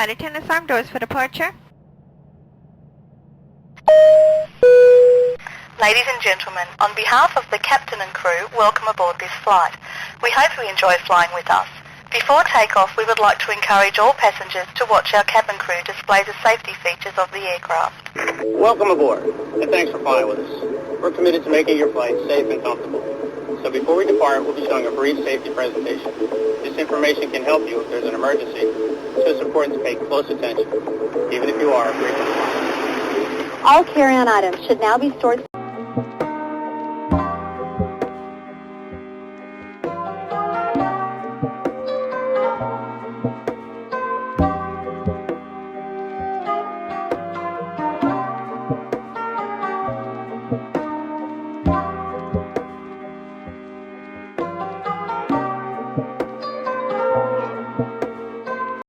Flight attendants, arm doors for departure. Ladies and gentlemen, on behalf of the captain and crew, welcome aboard this flight. We hope you enjoy flying with us. Before takeoff, we would like to encourage all passengers to watch our cabin crew display the safety features of the aircraft. Welcome aboard, and thanks for flying with us. We're committed to making your flight safe and comfortable. So before we depart, we'll be showing a brief safety presentation. This information can help you if there's an emergency, so it's important to pay close attention, even if you are a frequent flyer. All carry-on items should now be stored